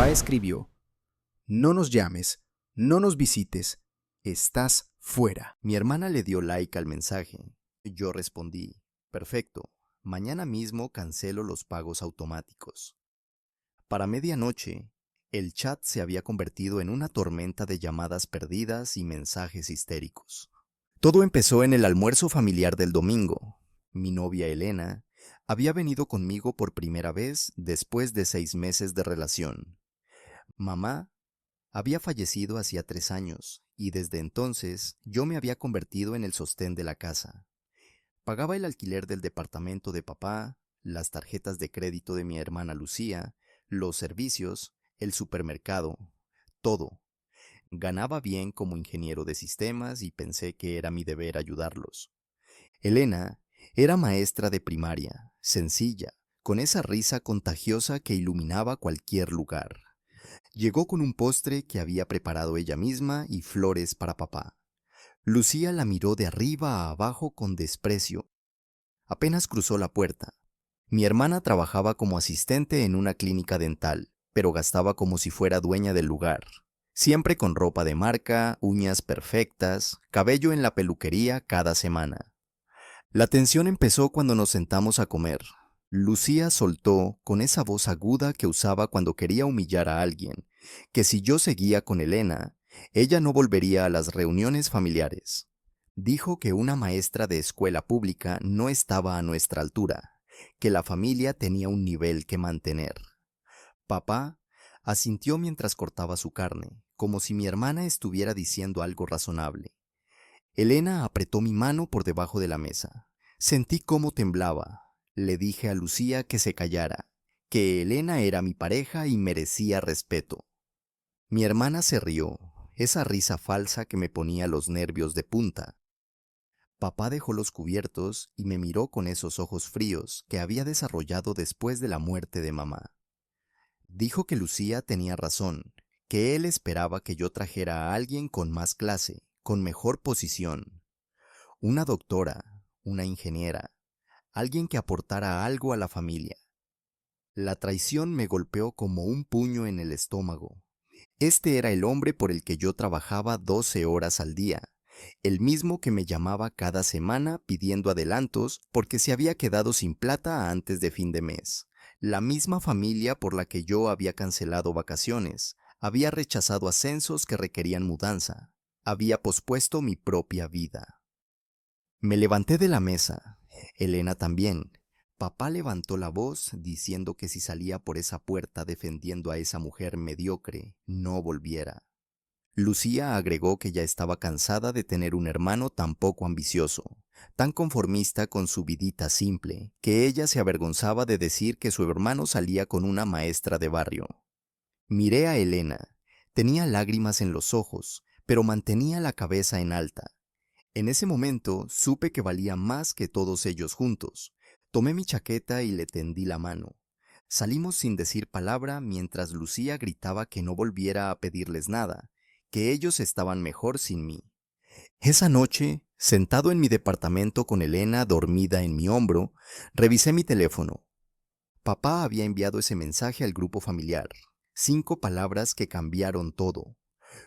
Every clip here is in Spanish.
Papá escribió: "No nos llames, no nos visites, estás fuera". Mi hermana le dio like al mensaje. Yo respondí: perfecto, mañana mismo cancelo los pagos automáticos. Para medianoche, el chat se había convertido en una tormenta de llamadas perdidas y mensajes histéricos. Todo empezó en el almuerzo familiar del domingo. Mi novia Elena había venido conmigo por primera vez después de 6 meses de relación. Mamá había fallecido hacía 3 años y desde entonces yo me había convertido en el sostén de la casa. Pagaba el alquiler del departamento de papá, las tarjetas de crédito de mi hermana Lucía, los servicios, el supermercado, todo. Ganaba bien como ingeniero de sistemas y pensé que era mi deber ayudarlos. Elena era maestra de primaria, sencilla, con esa risa contagiosa que iluminaba cualquier lugar. Llegó con un postre que había preparado ella misma y flores para papá. Lucía la miró de arriba a abajo con desprecio. Apenas cruzó la puerta. Mi hermana trabajaba como asistente en una clínica dental, pero gastaba como si fuera dueña del lugar. Siempre con ropa de marca, uñas perfectas, cabello en la peluquería cada semana. La tensión empezó cuando nos sentamos a comer. Lucía soltó, con esa voz aguda que usaba cuando quería humillar a alguien, que si yo seguía con Elena, ella no volvería a las reuniones familiares. Dijo que una maestra de escuela pública no estaba a nuestra altura, que la familia tenía un nivel que mantener. Papá asintió mientras cortaba su carne, como si mi hermana estuviera diciendo algo razonable. Elena apretó mi mano por debajo de la mesa. Sentí cómo temblaba. Le dije a Lucía que se callara, que Elena era mi pareja y merecía respeto. Mi hermana se rió, esa risa falsa que me ponía los nervios de punta. Papá dejó los cubiertos y me miró con esos ojos fríos que había desarrollado después de la muerte de mamá. Dijo que Lucía tenía razón, que él esperaba que yo trajera a alguien con más clase, con mejor posición. Una doctora, una ingeniera, alguien que aportara algo a la familia. La traición me golpeó como un puño en el estómago. Este era el hombre por el que yo trabajaba 12 horas al día, el mismo que me llamaba cada semana pidiendo adelantos porque se había quedado sin plata antes de fin de mes. La misma familia por la que yo había cancelado vacaciones, había rechazado ascensos que requerían mudanza, había pospuesto mi propia vida. Me levanté de la mesa, Elena también. Papá levantó la voz diciendo que si salía por esa puerta defendiendo a esa mujer mediocre, no volviera. Lucía agregó que ya estaba cansada de tener un hermano tan poco ambicioso, tan conformista con su vidita simple, que ella se avergonzaba de decir que su hermano salía con una maestra de barrio. Miré a Elena. Tenía lágrimas en los ojos, pero mantenía la cabeza en alta. En ese momento supe que valía más que todos ellos juntos. Tomé mi chaqueta y le tendí la mano. Salimos sin decir palabra mientras Lucía gritaba que no volviera a pedirles nada, que ellos estaban mejor sin mí. Esa noche, sentado en mi departamento con Elena dormida en mi hombro, revisé mi teléfono. Papá había enviado ese mensaje al grupo familiar. 5 palabras que cambiaron todo.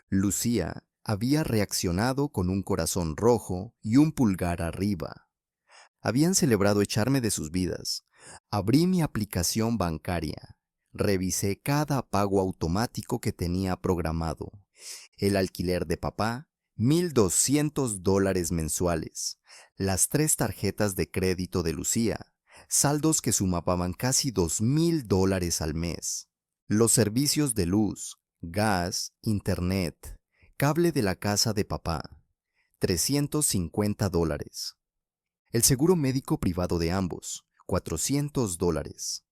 Lucía había reaccionado con un corazón rojo y un pulgar arriba. Habían celebrado echarme de sus vidas. Abrí mi aplicación bancaria. Revisé cada pago automático que tenía programado. El alquiler de papá, $1,200 mensuales. Las 3 tarjetas de crédito de Lucía, saldos que sumaban casi $2,000 al mes. Los servicios de luz, gas, internet, cable de la casa de papá, $350. El seguro médico privado de ambos, $400.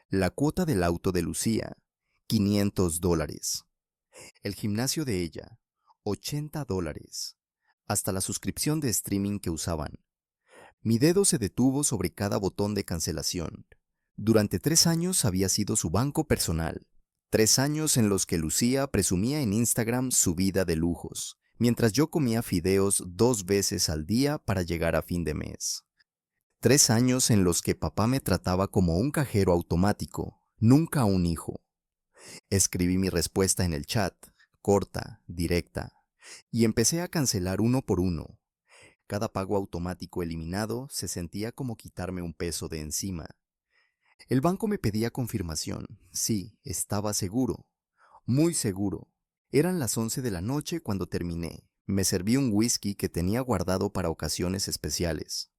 La cuota del auto de Lucía, $500. El gimnasio de ella, $80. Hasta la suscripción de streaming que usaban. Mi dedo se detuvo sobre cada botón de cancelación. Durante 3 años había sido su banco personal. 3 años en los que Lucía presumía en Instagram su vida de lujos, mientras yo comía fideos 2 veces al día para llegar a fin de mes. 3 años en los que papá me trataba como un cajero automático, nunca un hijo. Escribí mi respuesta en el chat, corta, directa, y empecé a cancelar uno por uno. Cada pago automático eliminado se sentía como quitarme un peso de encima. El banco me pedía confirmación. Sí, estaba seguro, muy seguro. Eran las 11 de la noche cuando terminé. Me serví un whisky que tenía guardado para ocasiones especiales.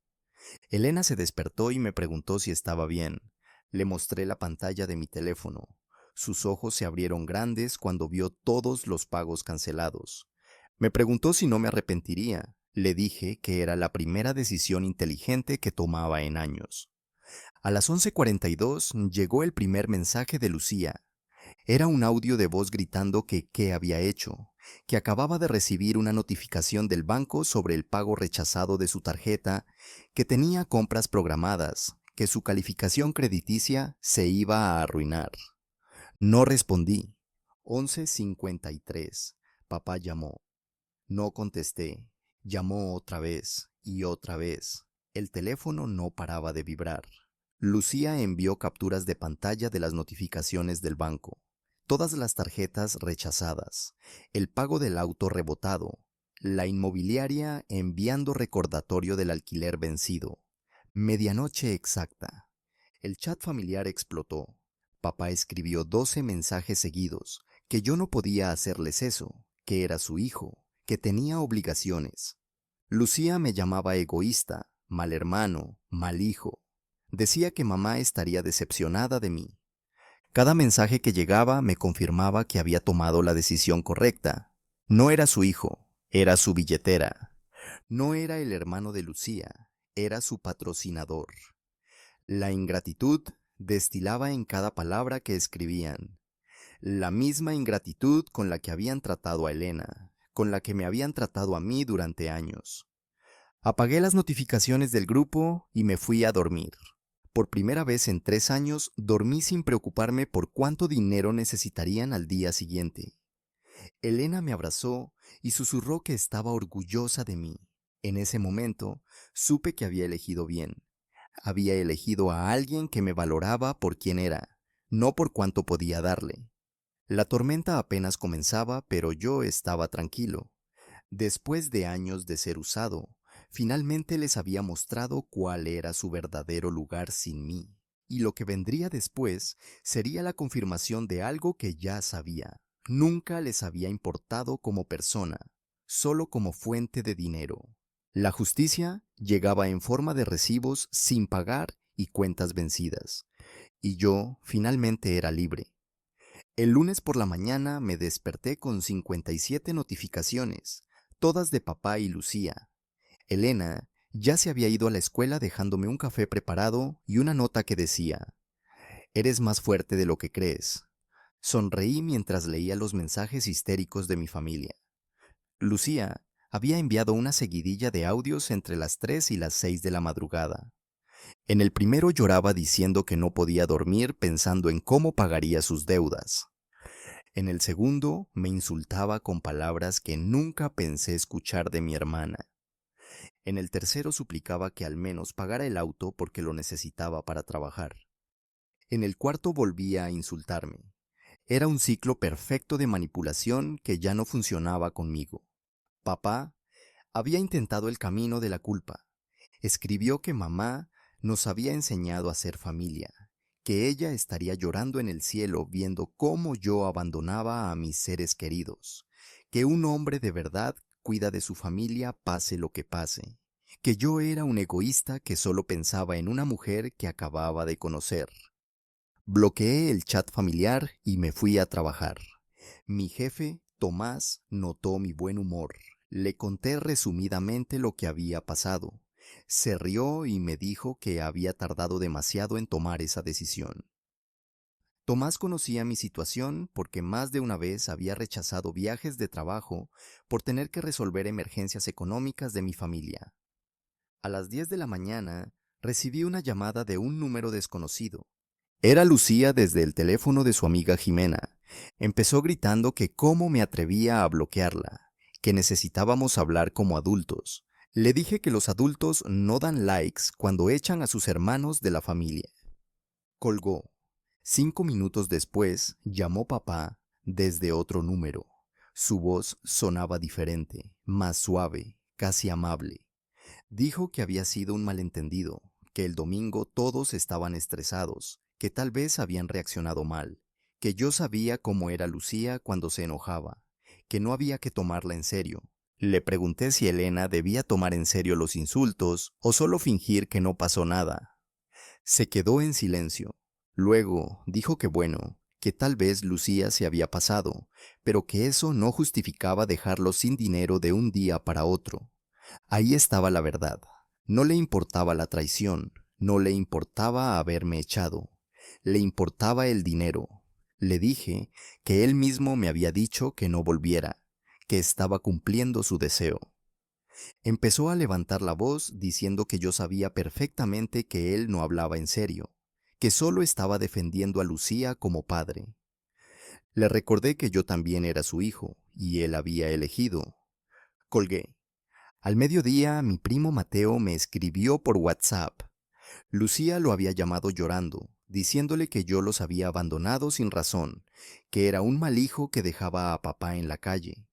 Elena se despertó y me preguntó si estaba bien. Le mostré la pantalla de mi teléfono. Sus ojos se abrieron grandes cuando vio todos los pagos cancelados. Me preguntó si no me arrepentiría. Le dije que era la primera decisión inteligente que tomaba en años. A las 11:42 llegó el primer mensaje de Lucía. Era un audio de voz gritando que qué había hecho, que acababa de recibir una notificación del banco sobre el pago rechazado de su tarjeta, que tenía compras programadas, que su calificación crediticia se iba a arruinar. No respondí. 11:53. Papá llamó. No contesté. Llamó otra vez y otra vez. El teléfono no paraba de vibrar. Lucía envió capturas de pantalla de las notificaciones del banco. Todas las tarjetas rechazadas, el pago del auto rebotado, la inmobiliaria enviando recordatorio del alquiler vencido. Medianoche exacta. El chat familiar explotó. Papá escribió 12 mensajes seguidos, que yo no podía hacerles eso, que era su hijo, que tenía obligaciones. Lucía me llamaba egoísta, mal hermano, mal hijo. Decía que mamá estaría decepcionada de mí. Cada mensaje que llegaba me confirmaba que había tomado la decisión correcta. No era su hijo, era su billetera. No era el hermano de Lucía, era su patrocinador. La ingratitud destilaba en cada palabra que escribían. La misma ingratitud con la que habían tratado a Elena, con la que me habían tratado a mí durante años. Apagué las notificaciones del grupo y me fui a dormir. Por primera vez en 3 años dormí sin preocuparme por cuánto dinero necesitarían al día siguiente. Elena me abrazó y susurró que estaba orgullosa de mí. En ese momento supe que había elegido bien. Había elegido a alguien que me valoraba por quien era, no por cuánto podía darle. La tormenta apenas comenzaba, pero yo estaba tranquilo. Después de años de ser usado, finalmente les había mostrado cuál era su verdadero lugar sin mí, y lo que vendría después sería la confirmación de algo que ya sabía. Nunca les había importado como persona, solo como fuente de dinero. La justicia llegaba en forma de recibos sin pagar y cuentas vencidas, y yo finalmente era libre. El lunes por la mañana me desperté con 57 notificaciones, todas de papá y Lucía. Elena ya se había ido a la escuela dejándome un café preparado y una nota que decía: «Eres más fuerte de lo que crees». Sonreí mientras leía los mensajes histéricos de mi familia. Lucía había enviado una seguidilla de audios entre las 3 y las 6 de la madrugada. En el primero lloraba diciendo que no podía dormir pensando en cómo pagaría sus deudas. En el segundo me insultaba con palabras que nunca pensé escuchar de mi hermana. En el tercero suplicaba que al menos pagara el auto porque lo necesitaba para trabajar. En el cuarto volvía a insultarme. Era un ciclo perfecto de manipulación que ya no funcionaba conmigo. Papá había intentado el camino de la culpa. Escribió que mamá nos había enseñado a ser familia, que ella estaría llorando en el cielo viendo cómo yo abandonaba a mis seres queridos, que un hombre de verdad cuida de su familia pase lo que pase, que yo era un egoísta que solo pensaba en una mujer que acababa de conocer. Bloqueé el chat familiar y me fui a trabajar. Mi jefe, Tomás, notó mi buen humor. Le conté resumidamente lo que había pasado. Se rió y me dijo que había tardado demasiado en tomar esa decisión. Tomás conocía mi situación porque más de una vez había rechazado viajes de trabajo por tener que resolver emergencias económicas de mi familia. A las 10 de la mañana recibí una llamada de un número desconocido. Era Lucía desde el teléfono de su amiga Jimena. Empezó gritando que cómo me atrevía a bloquearla, que necesitábamos hablar como adultos. Le dije que los adultos no dan likes cuando echan a sus hermanos de la familia. Colgó. 5 minutos después llamó papá desde otro número. Su voz sonaba diferente, más suave, casi amable. Dijo que había sido un malentendido, que el domingo todos estaban estresados, que tal vez habían reaccionado mal, que yo sabía cómo era Lucía cuando se enojaba, que no había que tomarla en serio. Le pregunté si Elena debía tomar en serio los insultos o solo fingir que no pasó nada. Se quedó en silencio. Luego dijo que bueno, que tal vez Lucía se había pasado, pero que eso no justificaba dejarlo sin dinero de un día para otro. Ahí estaba la verdad. No le importaba la traición, no le importaba haberme echado, le importaba el dinero. Le dije que él mismo me había dicho que no volviera, que estaba cumpliendo su deseo. Empezó a levantar la voz diciendo que yo sabía perfectamente que él no hablaba en serio, que solo estaba defendiendo a Lucía como padre. Le recordé que yo también era su hijo y él había elegido. Colgué. Al mediodía, mi primo Mateo me escribió por WhatsApp. Lucía lo había llamado llorando, diciéndole que yo los había abandonado sin razón, que era un mal hijo que dejaba a papá en la calle.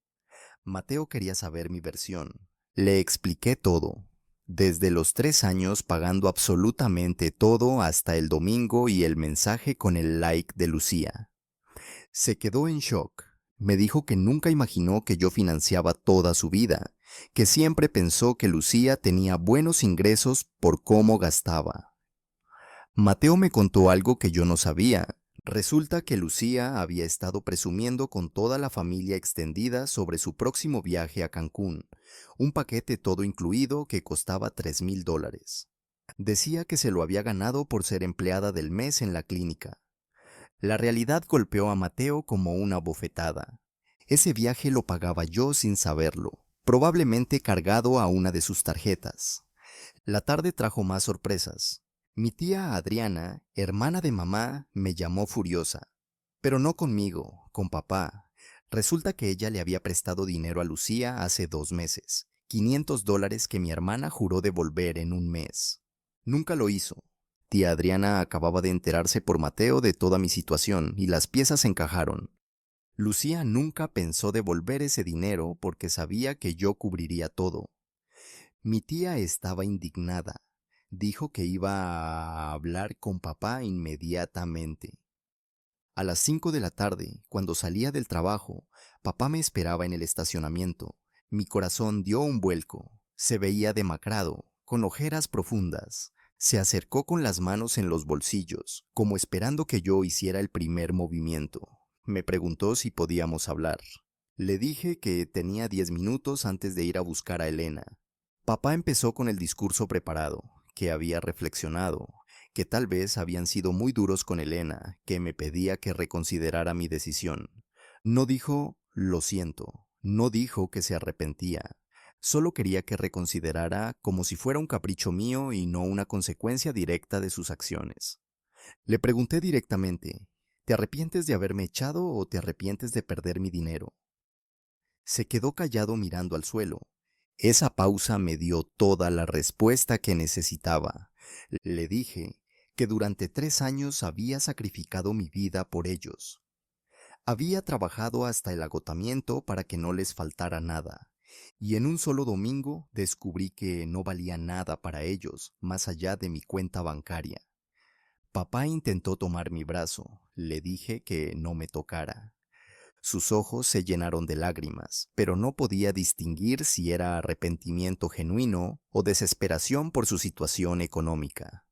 Mateo quería saber mi versión. Le expliqué todo, desde los 3 años pagando absolutamente todo hasta el domingo y el mensaje con el like de Lucía. Se quedó en shock. Me dijo que nunca imaginó que yo financiaba toda su vida, que siempre pensó que Lucía tenía buenos ingresos por cómo gastaba. Mateo me contó algo que yo no sabía. Resulta que Lucía había estado presumiendo con toda la familia extendida sobre su próximo viaje a Cancún, un paquete todo incluido que costaba $3,000. Decía que se lo había ganado por ser empleada del mes en la clínica. La realidad golpeó a Mateo como una bofetada. Ese viaje lo pagaba yo sin saberlo, probablemente cargado a una de sus tarjetas. La tarde trajo más sorpresas. Mi tía Adriana, hermana de mamá, me llamó furiosa. Pero no conmigo, con papá. Resulta que ella le había prestado dinero a Lucía hace 2 meses, $500 que mi hermana juró devolver en un mes. Nunca lo hizo. Tía Adriana acababa de enterarse por Mateo de toda mi situación y las piezas encajaron. Lucía nunca pensó devolver ese dinero porque sabía que yo cubriría todo. Mi tía estaba indignada. Dijo que iba a hablar con papá inmediatamente. A las 5 de la tarde, cuando salía del trabajo, papá me esperaba en el estacionamiento. Mi corazón dio un vuelco. Se veía demacrado, con ojeras profundas. Se acercó con las manos en los bolsillos, como esperando que yo hiciera el primer movimiento. Me preguntó si podíamos hablar. Le dije que tenía 10 minutos antes de ir a buscar a Elena. Papá empezó con el discurso preparado, que había reflexionado, que tal vez habían sido muy duros con Elena, que me pedía que reconsiderara mi decisión. No dijo "lo siento", no dijo que se arrepentía. Solo quería que reconsiderara como si fuera un capricho mío y no una consecuencia directa de sus acciones. Le pregunté directamente, ¿te arrepientes de haberme echado o te arrepientes de perder mi dinero? Se quedó callado mirando al suelo. Esa pausa me dio toda la respuesta que necesitaba. Le dije que durante 3 años había sacrificado mi vida por ellos. Había trabajado hasta el agotamiento para que no les faltara nada, y en un solo domingo descubrí que no valía nada para ellos más allá de mi cuenta bancaria. Papá intentó tomar mi brazo, le dije que no me tocara. Sus ojos se llenaron de lágrimas, pero no podía distinguir si era arrepentimiento genuino o desesperación por su situación económica.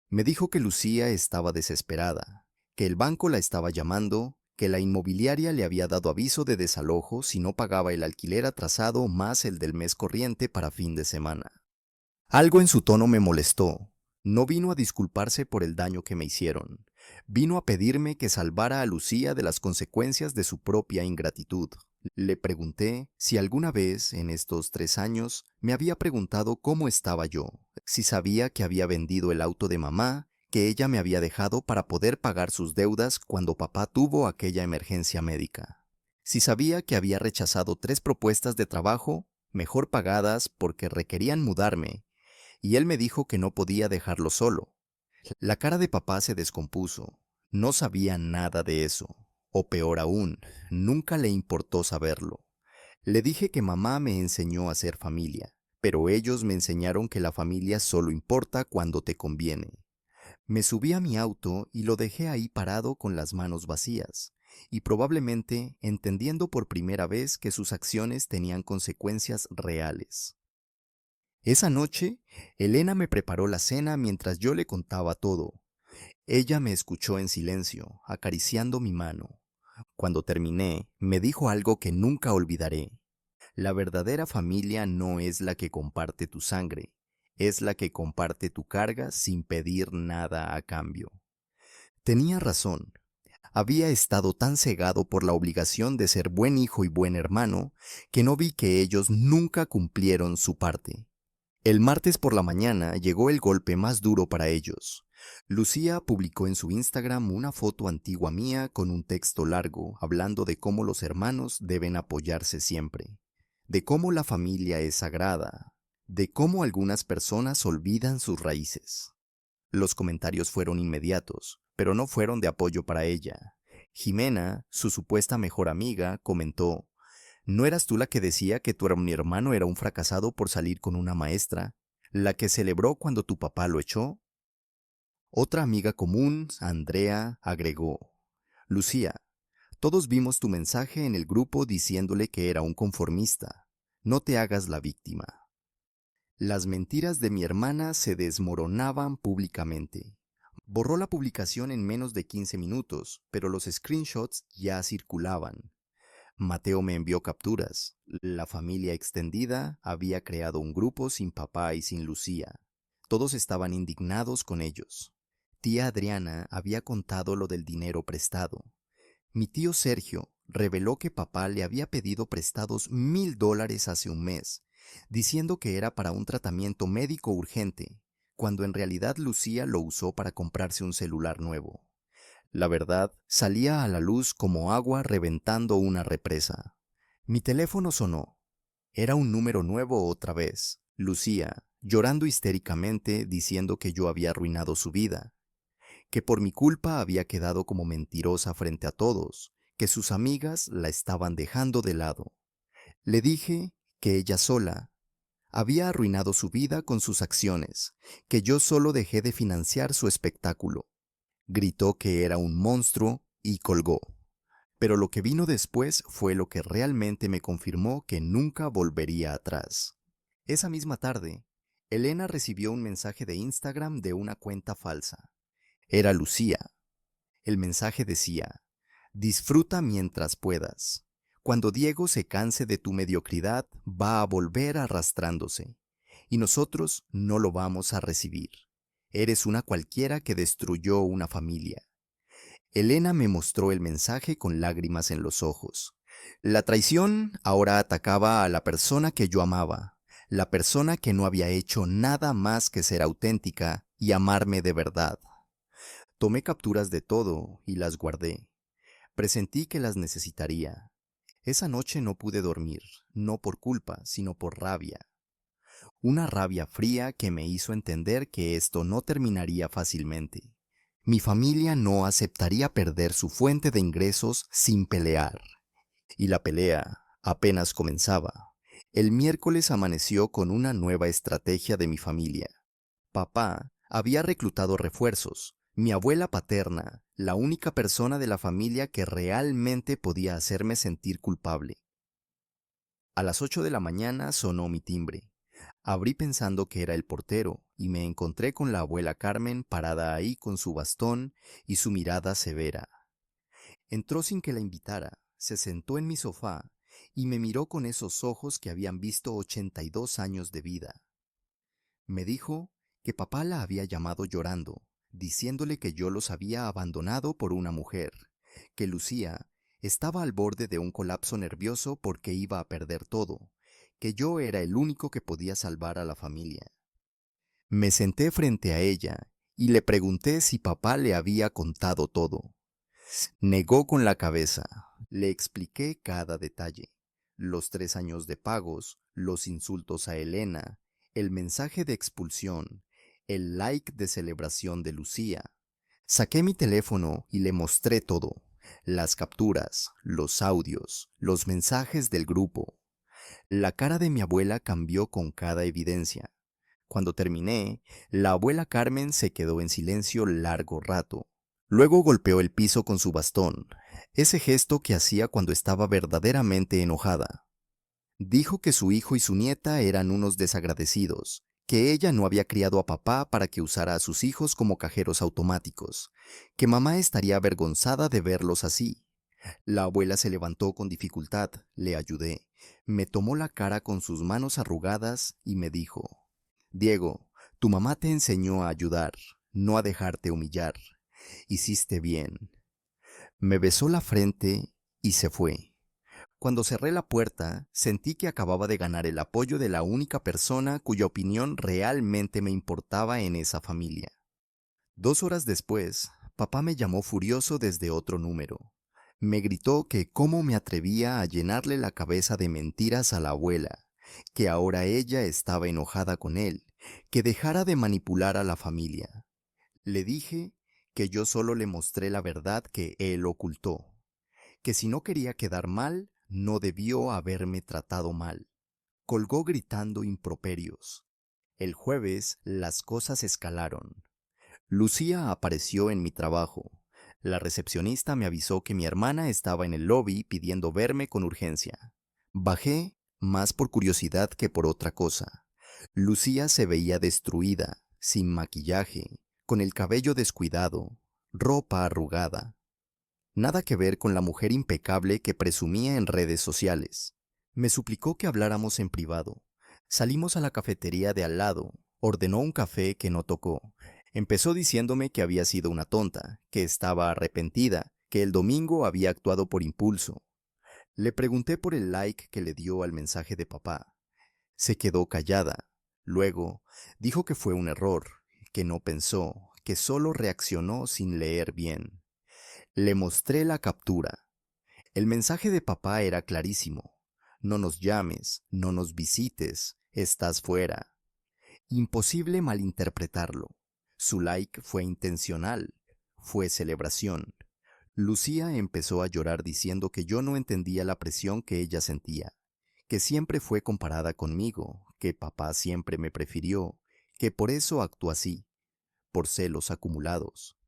Me dijo que Lucía estaba desesperada, que el banco la estaba llamando, que la inmobiliaria le había dado aviso de desalojo si no pagaba el alquiler atrasado más el del mes corriente para fin de semana. Algo en su tono me molestó. No vino a disculparse por el daño que me hicieron. Vino a pedirme que salvara a Lucía de las consecuencias de su propia ingratitud. Le pregunté si alguna vez en estos 3 años me había preguntado cómo estaba yo, si sabía que había vendido el auto de mamá, que ella me había dejado para poder pagar sus deudas cuando papá tuvo aquella emergencia médica. Si sabía que había rechazado 3 propuestas de trabajo, mejor pagadas porque requerían mudarme, y él me dijo que no podía dejarlo solo. La cara de papá se descompuso. No sabía nada de eso, o peor aún, nunca le importó saberlo. Le dije que mamá me enseñó a ser familia, pero ellos me enseñaron que la familia solo importa cuando te conviene. Me subí a mi auto y lo dejé ahí parado con las manos vacías, y probablemente entendiendo por primera vez que sus acciones tenían consecuencias reales. Esa noche, Elena me preparó la cena mientras yo le contaba todo. Ella me escuchó en silencio, acariciando mi mano. Cuando terminé, me dijo algo que nunca olvidaré. La verdadera familia no es la que comparte tu sangre, es la que comparte tu carga sin pedir nada a cambio. Tenía razón. Había estado tan cegado por la obligación de ser buen hijo y buen hermano que no vi que ellos nunca cumplieron su parte. El martes por la mañana llegó el golpe más duro para ellos. Lucía publicó en su Instagram una foto antigua mía con un texto largo hablando de cómo los hermanos deben apoyarse siempre, de cómo la familia es sagrada, de cómo algunas personas olvidan sus raíces. Los comentarios fueron inmediatos, pero no fueron de apoyo para ella. Jimena, su supuesta mejor amiga, comentó: ¿No eras tú la que decía que mi hermano era un fracasado por salir con una maestra, la que celebró cuando tu papá lo echó? Otra amiga común, Andrea, agregó: Lucía, todos vimos tu mensaje en el grupo diciéndole que era un conformista. No te hagas la víctima. Las mentiras de mi hermana se desmoronaban públicamente. Borró la publicación en menos de 15 minutos, pero los screenshots ya circulaban. Mateo me envió capturas. La familia extendida había creado un grupo sin papá y sin Lucía. Todos estaban indignados con ellos. Tía Adriana había contado lo del dinero prestado. Mi tío Sergio reveló que papá le había pedido prestados $1,000 hace un mes, diciendo que era para un tratamiento médico urgente, cuando en realidad Lucía lo usó para comprarse un celular nuevo. La verdad salía a la luz como agua reventando una represa. Mi teléfono sonó. Era un número nuevo otra vez. Lucía, llorando histéricamente, diciendo que yo había arruinado su vida, que por mi culpa había quedado como mentirosa frente a todos, que sus amigas la estaban dejando de lado. Le dije que ella sola había arruinado su vida con sus acciones, que yo solo dejé de financiar su espectáculo. Gritó que era un monstruo y colgó. Pero lo que vino después fue lo que realmente me confirmó que nunca volvería atrás. Esa misma tarde, Elena recibió un mensaje de Instagram de una cuenta falsa. Era Lucía. El mensaje decía: disfruta mientras puedas. Cuando Diego se canse de tu mediocridad, va a volver arrastrándose. Y nosotros no lo vamos a recibir. Eres una cualquiera que destruyó una familia. Elena me mostró el mensaje con lágrimas en los ojos. La traición ahora atacaba a la persona que yo amaba, la persona que no había hecho nada más que ser auténtica y amarme de verdad. Tomé capturas de todo y las guardé. Presentí que las necesitaría. Esa noche no pude dormir, no por culpa, sino por rabia. Una rabia fría que me hizo entender que esto no terminaría fácilmente. Mi familia no aceptaría perder su fuente de ingresos sin pelear. Y la pelea apenas comenzaba. El miércoles amaneció con una nueva estrategia de mi familia. Papá había reclutado refuerzos. Mi abuela paterna, la única persona de la familia que realmente podía hacerme sentir culpable. A las 8 de la mañana sonó mi timbre. Abrí pensando que era el portero y me encontré con la abuela Carmen parada ahí con su bastón y su mirada severa. Entró sin que la invitara, se sentó en mi sofá y me miró con esos ojos que habían visto 82 años de vida. Me dijo que papá la había llamado llorando, diciéndole que yo los había abandonado por una mujer, que Lucía estaba al borde de un colapso nervioso porque iba a perder todo, que yo era el único que podía salvar a la familia. Me senté frente a ella y le pregunté si papá le había contado todo. Negó con la cabeza. Le expliqué cada detalle: los 3 años de pagos, los insultos a Elena, el mensaje de expulsión, el like de celebración de Lucía. Saqué mi teléfono y le mostré todo: las capturas, los audios, los mensajes del grupo. La cara de mi abuela cambió con cada evidencia. Cuando terminé, la abuela Carmen se quedó en silencio largo rato. Luego golpeó el piso con su bastón, ese gesto que hacía cuando estaba verdaderamente enojada. Dijo que su hijo y su nieta eran unos desagradecidos, que ella no había criado a papá para que usara a sus hijos como cajeros automáticos, que mamá estaría avergonzada de verlos así. La abuela se levantó con dificultad, le ayudé, me tomó la cara con sus manos arrugadas y me dijo: Diego, tu mamá te enseñó a ayudar, no a dejarte humillar. Hiciste bien. Me besó la frente y se fue. Cuando cerré la puerta, sentí que acababa de ganar el apoyo de la única persona cuya opinión realmente me importaba en esa familia. 2 horas después, papá me llamó furioso desde otro número. Me gritó que cómo me atrevía a llenarle la cabeza de mentiras a la abuela, que ahora ella estaba enojada con él, que dejara de manipular a la familia. Le dije que yo solo le mostré la verdad que él ocultó, que si no quería quedar mal, no debió haberme tratado mal. Colgó gritando improperios. El jueves las cosas escalaron. Lucía apareció en mi trabajo. La recepcionista me avisó que mi hermana estaba en el lobby pidiendo verme con urgencia. Bajé, más por curiosidad que por otra cosa. Lucía se veía destruida, sin maquillaje, con el cabello descuidado, ropa arrugada. Nada que ver con la mujer impecable que presumía en redes sociales. Me suplicó que habláramos en privado. Salimos a la cafetería de al lado. Ordenó un café que no tocó. Empezó diciéndome que había sido una tonta, que estaba arrepentida, que el domingo había actuado por impulso. Le pregunté por el like que le dio al mensaje de papá. Se quedó callada. Luego dijo que fue un error, que no pensó, que solo reaccionó sin leer bien. Le mostré la captura. El mensaje de papá era clarísimo: no nos llames, no nos visites, estás fuera. Imposible malinterpretarlo. Su like fue intencional, fue celebración. Lucía empezó a llorar diciendo que yo no entendía la presión que ella sentía, que siempre fue comparada conmigo, que papá siempre me prefirió, que por eso actuó así, por celos acumulados.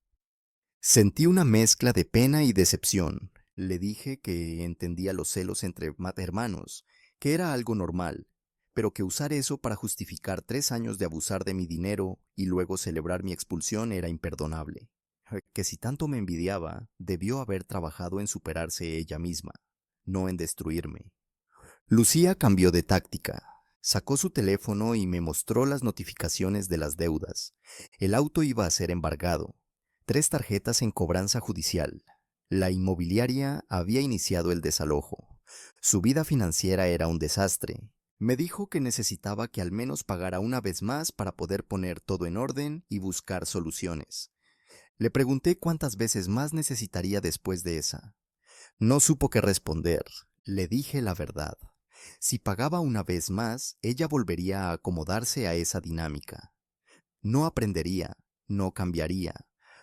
Sentí una mezcla de pena y decepción. Le dije que entendía los celos entre hermanos, que era algo normal, pero que usar eso para justificar 3 años de abusar de mi dinero y luego celebrar mi expulsión era imperdonable. Que si tanto me envidiaba, debió haber trabajado en superarse ella misma, no en destruirme. Lucía cambió de táctica. Sacó su teléfono y me mostró las notificaciones de las deudas. El auto iba a ser embargado. 3 tarjetas en cobranza judicial. La inmobiliaria había iniciado el desalojo. Su vida financiera era un desastre. Me dijo que necesitaba que al menos pagara una vez más para poder poner todo en orden y buscar soluciones. Le pregunté cuántas veces más necesitaría después de esa. No supo qué responder. Le dije la verdad. Si pagaba una vez más, ella volvería a acomodarse a esa dinámica. No aprendería, no cambiaría,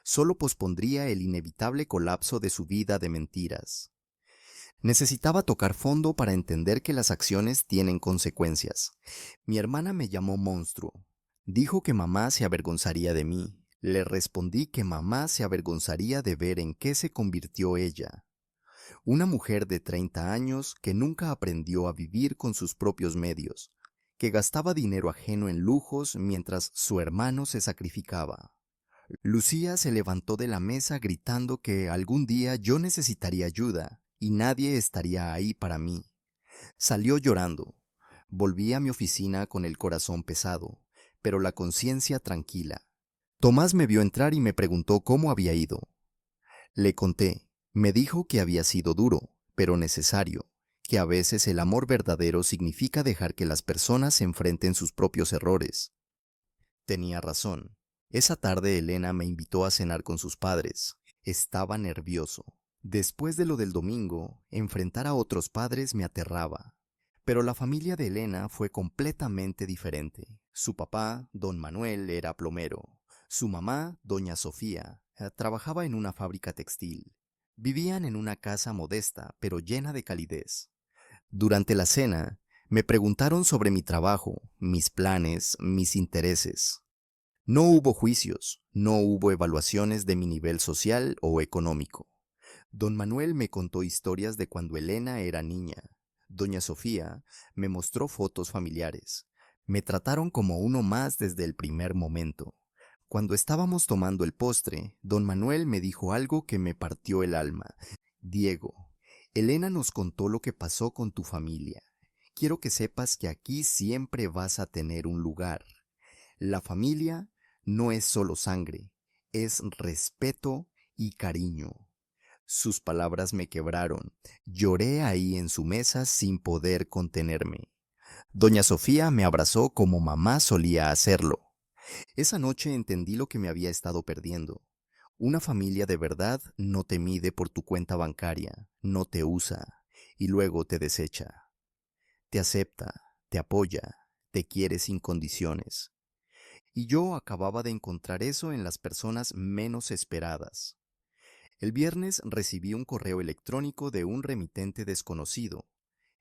solo pospondría el inevitable colapso de su vida de mentiras. Necesitaba tocar fondo para entender que las acciones tienen consecuencias. Mi hermana me llamó monstruo. Dijo que mamá se avergonzaría de mí. Le respondí que mamá se avergonzaría de ver en qué se convirtió ella. Una mujer de 30 años que nunca aprendió a vivir con sus propios medios, que gastaba dinero ajeno en lujos mientras su hermano se sacrificaba. Lucía se levantó de la mesa gritando que algún día yo necesitaría ayuda y nadie estaría ahí para mí. Salió llorando. Volví a mi oficina con el corazón pesado, pero la conciencia tranquila. Tomás me vio entrar y me preguntó cómo había ido. Le conté. Me dijo que había sido duro, pero necesario, que a veces el amor verdadero significa dejar que las personas se enfrenten sus propios errores. Tenía razón. Esa tarde Elena me invitó a cenar con sus padres. Estaba nervioso. Después de lo del domingo, enfrentar a otros padres me aterraba. Pero la familia de Elena fue completamente diferente. Su papá, don Manuel, era plomero. Su mamá, doña Sofía, Trabajaba en una fábrica textil. Vivían en una casa modesta, pero llena de calidez. Durante la cena, me preguntaron sobre mi trabajo, mis planes, mis intereses. No hubo juicios, no hubo evaluaciones de mi nivel social o económico. Don Manuel me contó historias de cuando Elena era niña. Doña Sofía me mostró fotos familiares. Me trataron como uno más desde el primer momento. Cuando estábamos tomando el postre, don Manuel me dijo algo que me partió el alma. Diego, Elena nos contó lo que pasó con tu familia. Quiero que sepas que aquí siempre vas a tener un lugar. La familia no es solo sangre, es respeto y cariño. Sus palabras me quebraron. Lloré ahí en su mesa sin poder contenerme. Doña Sofía me abrazó como mamá solía hacerlo. Esa noche entendí lo que me había estado perdiendo. Una familia de verdad no te mide por tu cuenta bancaria, no te usa y luego te desecha. Te acepta, te apoya, te quiere sin condiciones. Y yo acababa de encontrar eso en las personas menos esperadas. El viernes recibí un correo electrónico de un remitente desconocido.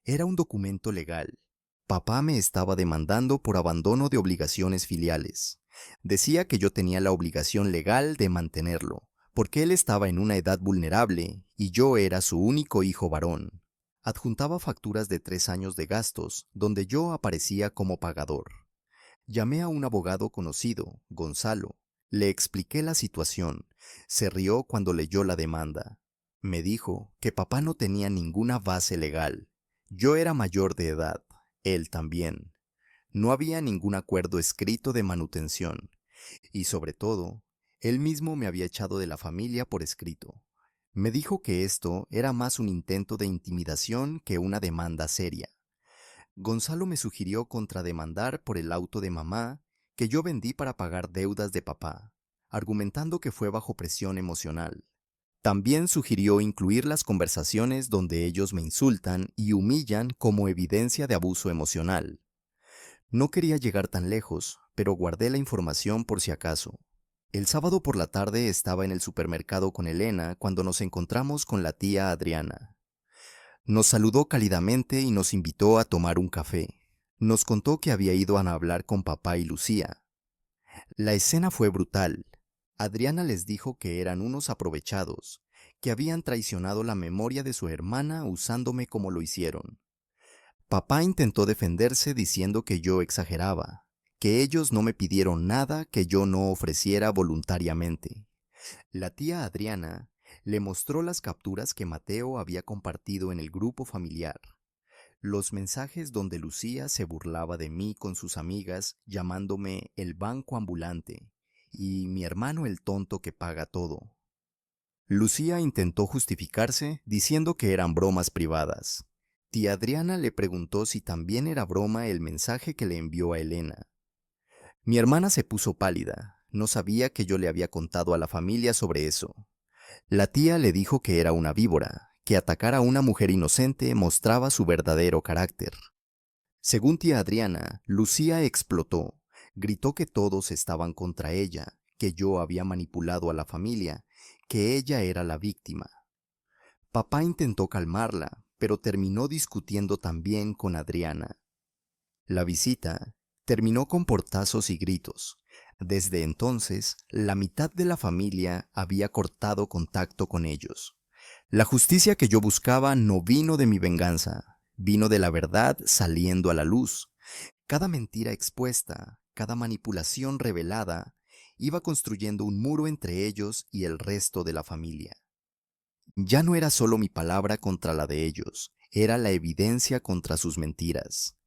Era un documento legal. Papá me estaba demandando por abandono de obligaciones filiales. Decía que yo tenía la obligación legal de mantenerlo, porque él estaba en una edad vulnerable y yo era su único hijo varón. Adjuntaba facturas de 3 años de gastos, donde yo aparecía como pagador. Llamé a un abogado conocido, Gonzalo. Le expliqué la situación. Se rió cuando leyó la demanda. Me dijo que papá no tenía ninguna base legal. Yo era mayor de edad, él también. No había ningún acuerdo escrito de manutención. Y sobre todo, él mismo me había echado de la familia por escrito. Me dijo que esto era más un intento de intimidación que una demanda seria. Gonzalo me sugirió contrademandar por el auto de mamá que yo vendí para pagar deudas de papá, argumentando que fue bajo presión emocional. También sugirió incluir las conversaciones donde ellos me insultan y humillan como evidencia de abuso emocional. No quería llegar tan lejos, pero guardé la información por si acaso. El sábado por la tarde estaba en el supermercado con Elena cuando nos encontramos con la tía Adriana. Nos saludó cálidamente y nos invitó a tomar un café. Nos contó que había ido a hablar con papá y Lucía. La escena fue brutal. Adriana les dijo que eran unos aprovechados, que habían traicionado la memoria de su hermana usándome como lo hicieron. Papá intentó defenderse diciendo que yo exageraba, que ellos no me pidieron nada que yo no ofreciera voluntariamente. La tía Adriana le mostró las capturas que Mateo había compartido en el grupo familiar, los mensajes donde Lucía se burlaba de mí con sus amigas llamándome el banco ambulante y mi hermano el tonto que paga todo. Lucía intentó justificarse diciendo que eran bromas privadas. Tía Adriana le preguntó si también era broma el mensaje que le envió a Elena. Mi hermana se puso pálida, no sabía que yo le había contado a la familia sobre eso. La tía le dijo que era una víbora, que atacar a una mujer inocente mostraba su verdadero carácter. Según tía Adriana, Lucía explotó, gritó que todos estaban contra ella, que yo había manipulado a la familia, que ella era la víctima. Papá intentó calmarla, pero terminó discutiendo también con Adriana. La visita terminó con portazos y gritos. Desde entonces, la mitad de la familia había cortado contacto con ellos. La justicia que yo buscaba no vino de mi venganza, vino de la verdad saliendo a la luz. Cada mentira expuesta, cada manipulación revelada, iba construyendo un muro entre ellos y el resto de la familia. Ya no era solo mi palabra contra la de ellos, era la evidencia contra sus mentiras.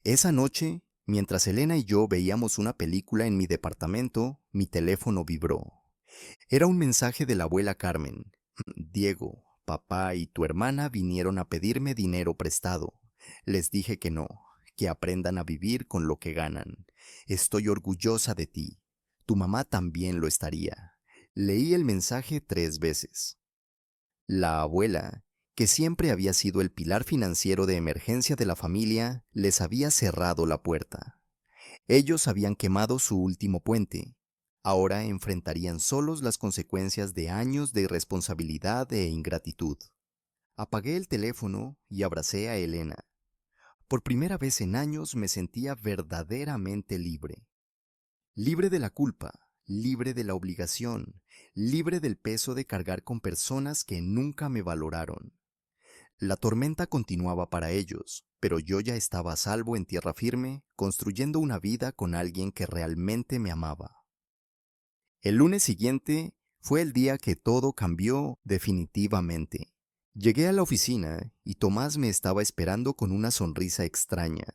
Esa noche, mientras Elena y yo veíamos una película en mi departamento, mi teléfono vibró. Era un mensaje de la abuela Carmen. Diego, papá y tu hermana vinieron a pedirme dinero prestado. Les dije que no, que aprendan a vivir con lo que ganan. Estoy orgullosa de ti. Tu mamá también lo estaría. Leí el mensaje 3 veces. La abuela, que siempre había sido el pilar financiero de emergencia de la familia, les había cerrado la puerta. Ellos habían quemado su último puente. Ahora enfrentarían solos las consecuencias de años de irresponsabilidad e ingratitud. Apagué el teléfono y abracé a Elena. Por primera vez en años me sentía verdaderamente libre. Libre de la culpa, libre de la obligación, libre del peso de cargar con personas que nunca me valoraron. La tormenta continuaba para ellos, pero yo ya estaba a salvo en tierra firme, construyendo una vida con alguien que realmente me amaba. El lunes siguiente fue el día que todo cambió definitivamente. Llegué a la oficina y Tomás me estaba esperando con una sonrisa extraña.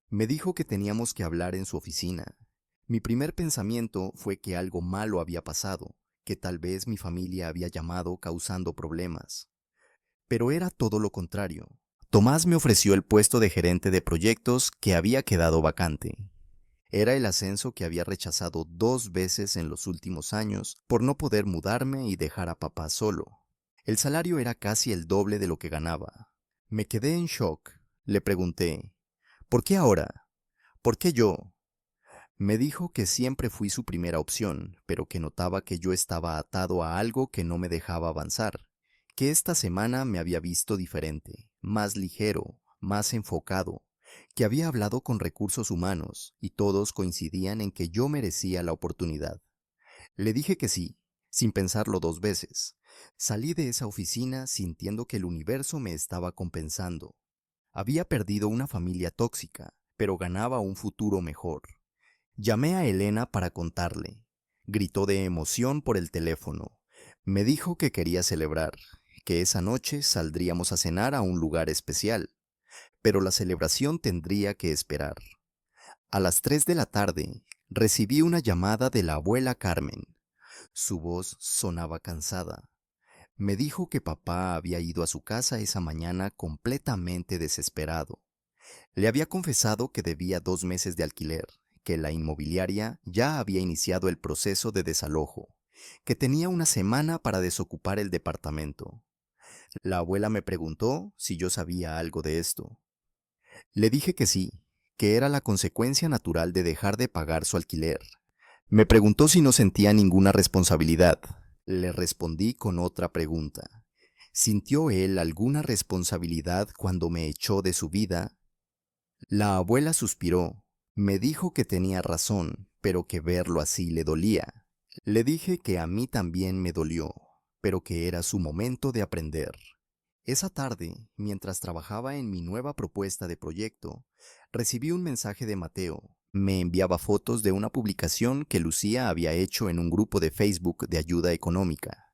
Me dijo que teníamos que hablar en su oficina. Mi primer pensamiento fue que algo malo había pasado, que tal vez mi familia había llamado causando problemas. Pero era todo lo contrario. Tomás me ofreció el puesto de gerente de proyectos que había quedado vacante. Era el ascenso que había rechazado 2 veces en los últimos años por no poder mudarme y dejar a papá solo. El salario era casi el doble de lo que ganaba. Me quedé en shock. Le pregunté, ¿por qué ahora? ¿Por qué yo? Me dijo que siempre fui su primera opción, pero que notaba que yo estaba atado a algo que no me dejaba avanzar, que esta semana me había visto diferente, más ligero, más enfocado, que había hablado con recursos humanos y todos coincidían en que yo merecía la oportunidad. Le dije que sí, sin pensarlo 2 veces. Salí de esa oficina sintiendo que el universo me estaba compensando. Había perdido una familia tóxica, pero ganaba un futuro mejor. Llamé a Elena para contarle. Gritó de emoción por el teléfono. Me dijo que quería celebrar, que esa noche saldríamos a cenar a un lugar especial, pero la celebración tendría que esperar. A las 3 de la tarde, recibí una llamada de la abuela Carmen. Su voz sonaba cansada. Me dijo que papá había ido a su casa esa mañana completamente desesperado. Le había confesado que debía 2 meses de alquiler, que la inmobiliaria ya había iniciado el proceso de desalojo, que tenía una semana para desocupar el departamento. La abuela me preguntó si yo sabía algo de esto. Le dije que sí, que era la consecuencia natural de dejar de pagar su alquiler. Me preguntó si no sentía ninguna responsabilidad. Le respondí con otra pregunta. ¿Sintió él alguna responsabilidad cuando me echó de su vida? La abuela suspiró. Me dijo que tenía razón, pero que verlo así le dolía. Le dije que a mí también me dolió, pero que era su momento de aprender. Esa tarde, mientras trabajaba en mi nueva propuesta de proyecto, recibí un mensaje de Mateo. Me enviaba fotos de una publicación que Lucía había hecho en un grupo de Facebook de ayuda económica.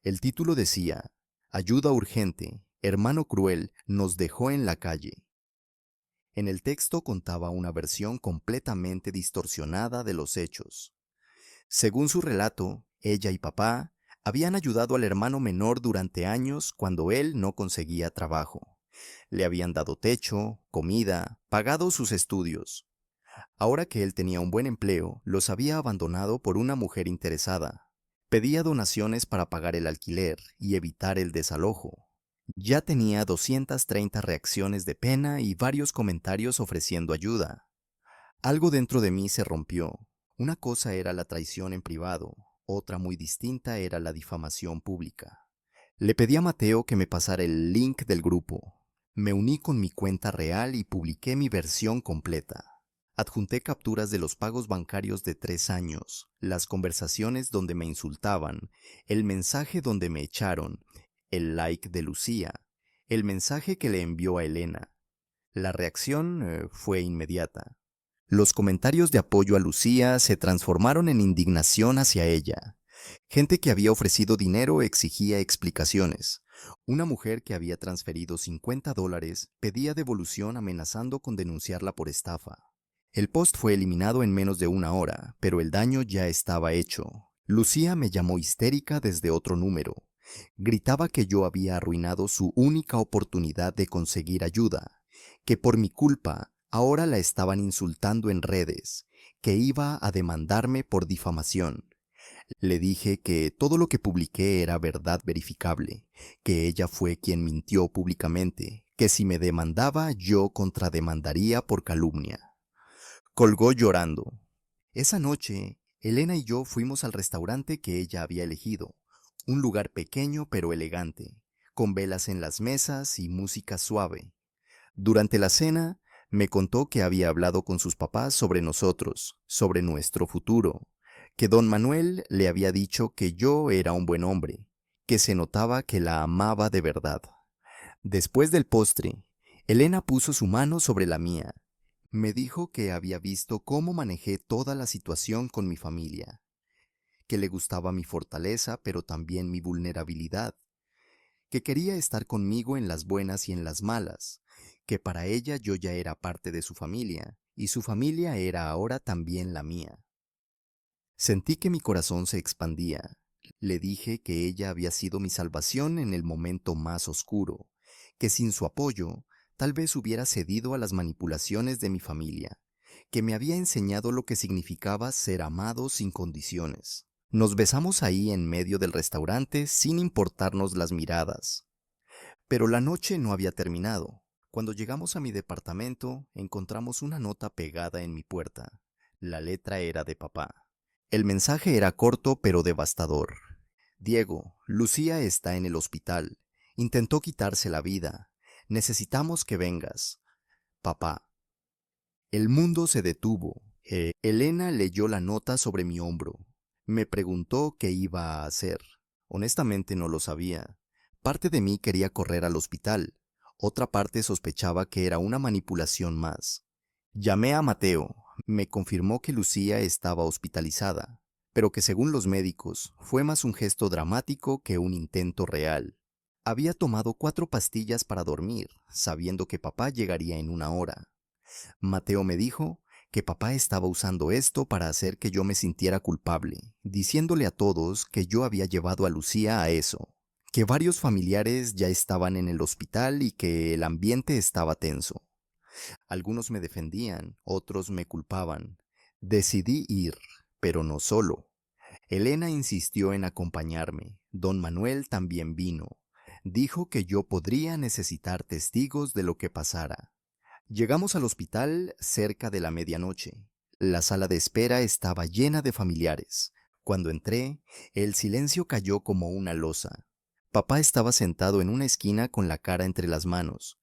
El título decía, Ayuda urgente, hermano cruel nos dejó en la calle. En el texto contaba una versión completamente distorsionada de los hechos. Según su relato, ella y papá habían ayudado al hermano menor durante años cuando él no conseguía trabajo. Le habían dado techo, comida, pagado sus estudios. Ahora que él tenía un buen empleo, los había abandonado por una mujer interesada. Pedía donaciones para pagar el alquiler y evitar el desalojo. Ya tenía 230 reacciones de pena y varios comentarios ofreciendo ayuda. Algo dentro de mí se rompió. Una cosa era la traición en privado, otra muy distinta era la difamación pública. Le pedí a Mateo que me pasara el link del grupo. Me uní con mi cuenta real y publiqué mi versión completa. Adjunté capturas de los pagos bancarios de 3 años, las conversaciones donde me insultaban, el mensaje donde me echaron, el like de Lucía, el mensaje que le envió a Elena. La reacción fue inmediata. Los comentarios de apoyo a Lucía se transformaron en indignación hacia ella. Gente que había ofrecido dinero exigía explicaciones. Una mujer que había transferido $50 pedía devolución amenazando con denunciarla por estafa. El post fue eliminado en menos de 1 hora, pero el daño ya estaba hecho. Lucía me llamó histérica desde otro número. Gritaba que yo había arruinado su única oportunidad de conseguir ayuda, que por mi culpa ahora la estaban insultando en redes, que iba a demandarme por difamación. Le dije que todo lo que publiqué era verdad verificable, que ella fue quien mintió públicamente, que si me demandaba yo contrademandaría por calumnia. Colgó llorando. Esa noche Elena y yo fuimos al restaurante que ella había elegido, un lugar pequeño pero elegante, con velas en las mesas y música suave. Durante la cena, me contó que había hablado con sus papás sobre nosotros, sobre nuestro futuro, que don Manuel le había dicho que yo era un buen hombre, que se notaba que la amaba de verdad. Después del postre, Elena puso su mano sobre la mía. Me dijo que había visto cómo manejé toda la situación con mi familia, que le gustaba mi fortaleza pero también mi vulnerabilidad, que quería estar conmigo en las buenas y en las malas, que para ella yo ya era parte de su familia, y su familia era ahora también la mía. Sentí que mi corazón se expandía. Le dije que ella había sido mi salvación en el momento más oscuro, que sin su apoyo tal vez hubiera cedido a las manipulaciones de mi familia, que me había enseñado lo que significaba ser amado sin condiciones. Nos besamos ahí en medio del restaurante sin importarnos las miradas. Pero la noche no había terminado. Cuando llegamos a mi departamento, encontramos una nota pegada en mi puerta. La letra era de papá. El mensaje era corto pero devastador. Diego, Lucía está en el hospital. Intentó quitarse la vida. Necesitamos que vengas. Papá. El mundo se detuvo. Elena leyó la nota sobre mi hombro. Me preguntó qué iba a hacer. Honestamente no lo sabía. Parte de mí quería correr al hospital. Otra parte sospechaba que era una manipulación más. Llamé a Mateo. Me confirmó que Lucía estaba hospitalizada, pero que según los médicos fue más un gesto dramático que un intento real. Había tomado 4 pastillas para dormir, sabiendo que papá llegaría en 1 hora. Mateo me dijo que papá estaba usando esto para hacer que yo me sintiera culpable, diciéndole a todos que yo había llevado a Lucía a eso, que varios familiares ya estaban en el hospital y que el ambiente estaba tenso. Algunos me defendían, otros me culpaban. Decidí ir, pero no solo. Elena insistió en acompañarme. Don Manuel también vino. Dijo que yo podría necesitar testigos de lo que pasara. Llegamos al hospital cerca de la medianoche. La sala de espera estaba llena de familiares. Cuando entré, el silencio cayó como una losa. Papá estaba sentado en una esquina con la cara entre las manos.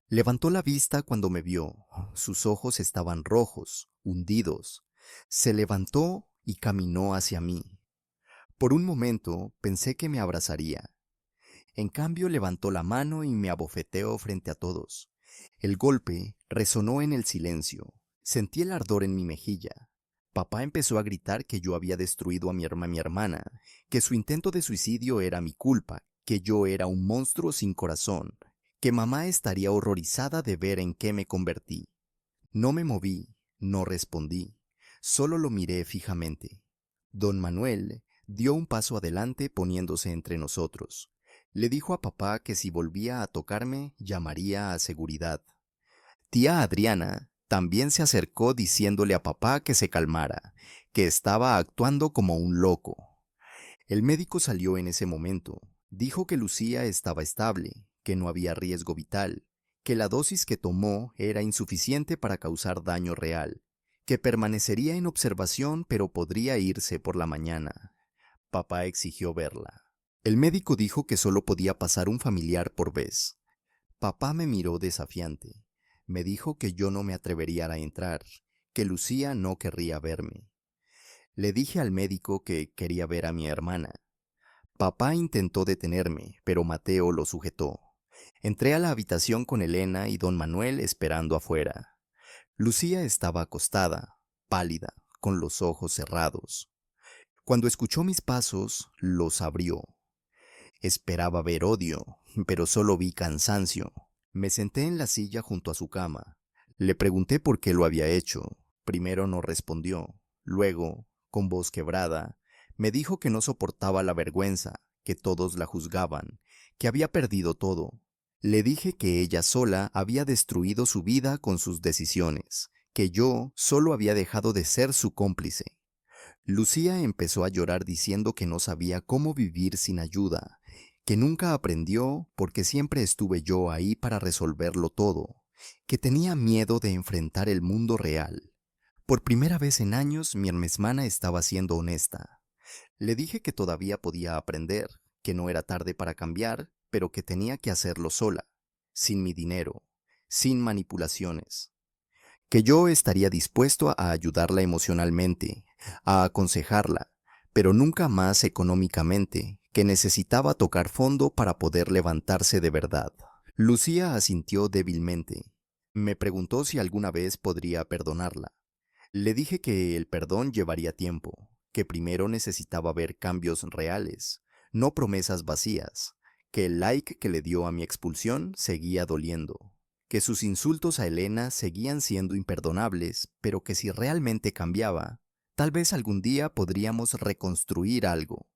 Levantó la vista cuando me vio. Sus ojos estaban rojos, hundidos. Se levantó y caminó hacia mí. Por un momento pensé que me abrazaría. En cambio levantó la mano y me abofeteó frente a todos. El golpe resonó en el silencio. Sentí el ardor en mi mejilla. Papá empezó a gritar que yo había destruido a mi hermana, que su intento de suicidio era mi culpa, que yo era un monstruo sin corazón, que mamá estaría horrorizada de ver en qué me convertí. No me moví, no respondí, solo lo miré fijamente. Don Manuel dio un paso adelante poniéndose entre nosotros. Le dijo a papá que si volvía a tocarme, llamaría a seguridad. Tía Adriana también se acercó diciéndole a papá que se calmara, que estaba actuando como un loco. El médico salió en ese momento. Dijo que Lucía estaba estable, que no había riesgo vital, que la dosis que tomó era insuficiente para causar daño real, que permanecería en observación pero podría irse por la mañana. Papá exigió verla. El médico dijo que solo podía pasar un familiar por vez. Papá me miró desafiante. Me dijo que yo no me atrevería a entrar, que Lucía no querría verme. Le dije al médico que quería ver a mi hermana. Papá intentó detenerme, pero Mateo lo sujetó. Entré a la habitación con Elena y don Manuel esperando afuera. Lucía estaba acostada, pálida, con los ojos cerrados. Cuando escuchó mis pasos, los abrió. Esperaba ver odio, pero solo vi cansancio. Me senté en la silla junto a su cama. Le pregunté por qué lo había hecho. Primero no respondió. Luego, con voz quebrada, me dijo que no soportaba la vergüenza, que todos la juzgaban, que había perdido todo. Le dije que ella sola había destruido su vida con sus decisiones, que yo solo había dejado de ser su cómplice. Lucía empezó a llorar diciendo que no sabía cómo vivir sin ayuda, que nunca aprendió porque siempre estuve yo ahí para resolverlo todo, que tenía miedo de enfrentar el mundo real. Por primera vez en años, mi hermana estaba siendo honesta. Le dije que todavía podía aprender, que no era tarde para cambiar, pero que tenía que hacerlo sola, sin mi dinero, sin manipulaciones. Que yo estaría dispuesto a ayudarla emocionalmente, a aconsejarla, pero nunca más económicamente, que necesitaba tocar fondo para poder levantarse de verdad. Lucía asintió débilmente. Me preguntó si alguna vez podría perdonarla. Le dije que el perdón llevaría tiempo, que primero necesitaba ver cambios reales, no promesas vacías, que el like que le dio a mi expulsión seguía doliendo, que sus insultos a Elena seguían siendo imperdonables, pero que si realmente cambiaba, tal vez algún día podríamos reconstruir algo.